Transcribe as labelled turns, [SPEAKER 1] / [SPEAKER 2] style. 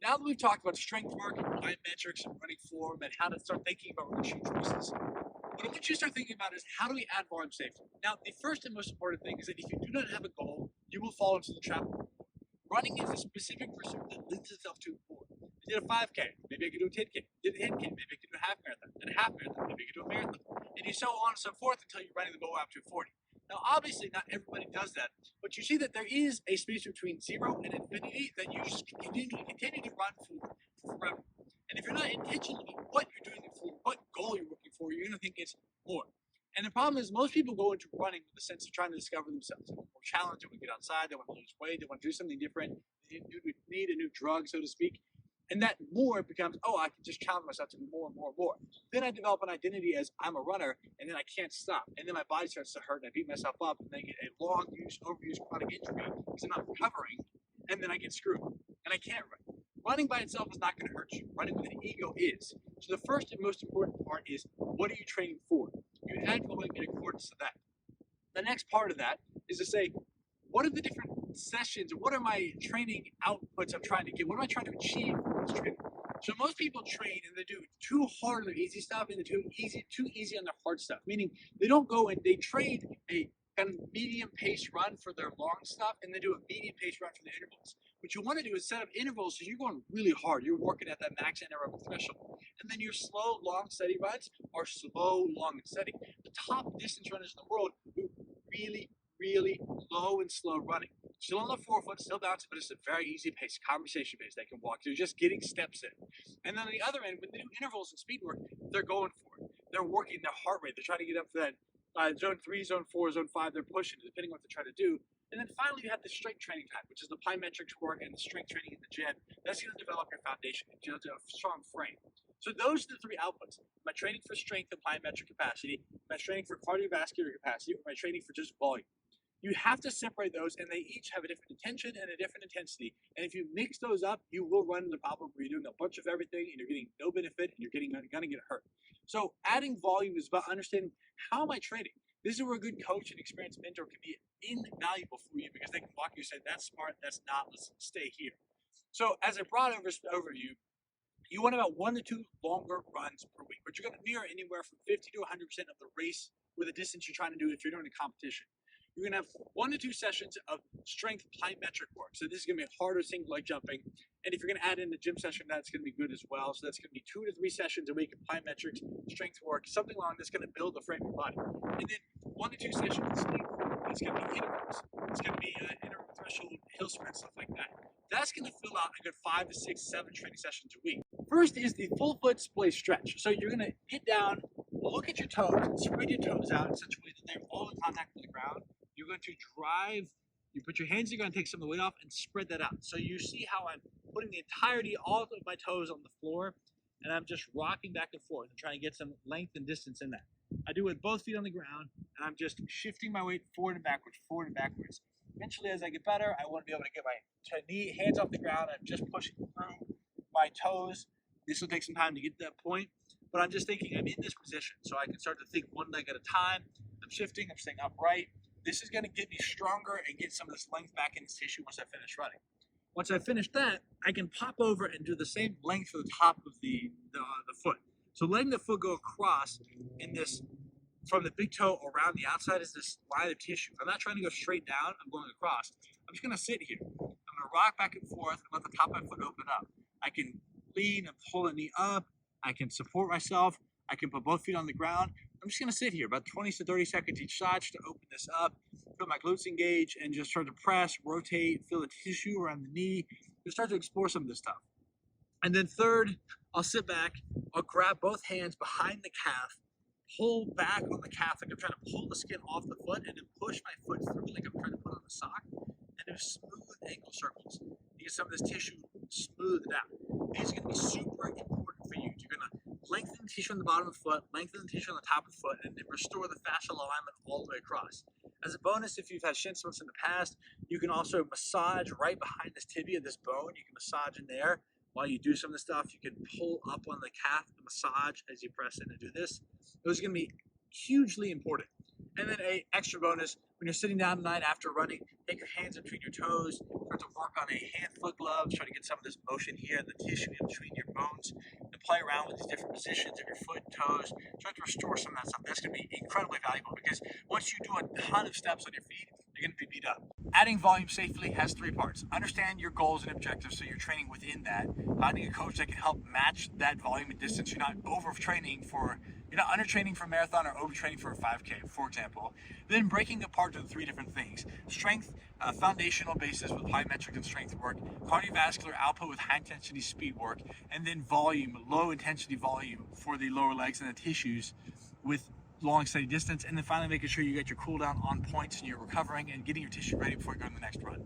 [SPEAKER 1] Now that we've talked about strength work, biometrics, and running form, and how to start thinking about running shoe choices, what I want you to start thinking about is how do we add volume safely? Now, the first and most important thing is that if you do not have a goal, you will fall into the trap. Running is a specific pursuit that lends itself to more. I did a 5K, maybe I could do a 10K. Did a 10K, maybe I could do a half marathon. Did a half marathon, maybe I could do a marathon. And you so on and so forth until you're running the goal up to 40. Now, obviously, not everybody does that, but you see that there is a space between zero and infinity that you just continue to run for forever. And if you're not intentional about what you're doing it for, what goal you're working for, you're going to think it's more. And the problem is most people go into running with a sense of trying to discover themselves. They want more challenge, they want to get outside, they want to lose weight, they want to do something different, they need a new drug, so to speak. And that more becomes, oh, I can just challenge myself to be more and more and more. Then I develop an identity as I'm a runner, and then I can't stop. And then my body starts to hurt, and I beat myself up, and then I get a long use, overuse chronic injury because I'm not recovering, and then I get screwed, and I can't run. Running by itself is not going to hurt you. Running with an ego is. So the first and most important part is, what are you training for? You add volume in accordance to that. The next part of that is to say, what are the different sessions? What are my training outputs I'm trying to get? What am I trying to achieve with this training? So most people train and they do too hard on their easy stuff and they do too easy on their hard stuff. Meaning they don't go and they train a kind of medium pace run for their long stuff and they do a medium pace run for the intervals. What you want to do is set up intervals so you're going really hard. You're working at that max anaerobic threshold. And then your slow, long, steady runs are slow, long, and steady. The top distance runners in the world do really low and slow running. Still on the forefoot, still bouncing, but it's a very easy pace, conversation pace they can walk. They're just getting steps in. And then on the other end, when they do intervals and speed work, they're going for it. They're working their heart rate. They're trying to get up to that zone 3, zone 4, zone 5. They're pushing, depending on what they're trying to do. And then finally, you have the strength training type, which is the plyometrics work and the strength training in the gym. That's going to develop your foundation, you know, a strong frame. So those are the three outputs. Am I training for strength and plyometric capacity? Am I training for cardiovascular capacity? Or am I training for just volume? You have to separate those, and they each have a different intention and a different intensity. And if you mix those up, you will run into the problem where you're doing a bunch of everything and you're getting no benefit and you're going to get hurt. So adding volume is about understanding, how am I training? This is where a good coach and experienced mentor can be invaluable for you because they can walk you and say, that's smart, that's not, let's stay here. So as a broad overview, you want about 1 to 2 longer runs per week, but you're going to mirror anywhere from 50 to 100% of the race with the distance you're trying to do if you're doing a competition. You're going to have 1 to 2 sessions of strength plyometric work. So this is going to be harder single leg jumping. And if you're going to add in the gym session, that's going to be good as well. So that's going to be 2 to 3 sessions a week of plyometrics, strength work, something along that's going to build the frame of your body. And then 1 to 2 sessions of speed work. It's going to be intervals. It's going to be interval threshold, hill sprint, stuff like that. That's going to fill out a good 5 to 6, 7 training sessions a week. First is the full foot splay stretch. So you're going to get down, look at your toes, spread your toes out in such a way that they're all in contact with the ground. You're going to drive, you put your hands, you're going to take some of the weight off and spread that out. So you see how I'm putting the entirety, all of my toes on the floor, and I'm just rocking back and forth and trying to get some length and distance in that. I do it with both feet on the ground, and I'm just shifting my weight forward and backwards. Eventually, as I get better, I want to be able to get my hands off the ground. I'm just pushing through my toes. This will take some time to get to that point, but I'm just thinking I'm in this position, so I can start to think one leg at a time. I'm shifting, I'm staying upright. This is going to get me stronger and get some of this length back in this tissue once I finish running. Once I finish that, I can pop over and do the same length for the top of the foot. So letting the foot go across in this, from the big toe around the outside is this line of tissue. I'm not trying to go straight down, I'm going across. I'm just going to sit here. I'm going to rock back and forth and let the top of my foot open up. I can lean and pull the knee up. I can support myself. I can put both feet on the ground. I'm just going to sit here about 20 to 30 seconds each side just to open this up, feel my glutes engage, and just start to press, rotate, feel the tissue around the knee, just start to explore some of this stuff. And then third, I'll sit back, I'll grab both hands behind the calf, pull back on the calf like I'm trying to pull the skin off the foot, and then push my foot through like I'm trying to put on a sock, and do smooth ankle circles to get some of this tissue smoothed out. These are going to be super important for you. You're going to lengthen the tissue on the bottom of the foot, lengthen the tissue on the top of the foot, and then restore the fascial alignment all the way across. As a bonus, if you've had shin splints in the past, you can also massage right behind this tibia, this bone. You can massage in there while you do some of the stuff. You can pull up on the calf and massage as you press in and do this. Those are going to be hugely important. And then a extra bonus, when you're sitting down tonight after running, take your hands between your toes, start to work on a hand-foot glove, try to get some of this motion here in the tissue in between your bones, and play around with these different positions of your foot and toes. Try to restore some of that stuff. That's going to be incredibly valuable because once you do a ton of steps on your feet, you're going to be beat up. Adding volume safely has three parts. Understand your goals and objectives so you're training within that. Finding a coach that can help match that volume and distance. You're not undertraining for a marathon or overtraining for a 5K, for example. Then breaking apart to the three different things. Strength, foundational basis with plyometric and strength work, cardiovascular output with high intensity speed work, and then volume, low intensity volume for the lower legs and the tissues with long steady distance, and then finally making sure you get your cool down on points and you're recovering and getting your tissue ready before you go to the next run.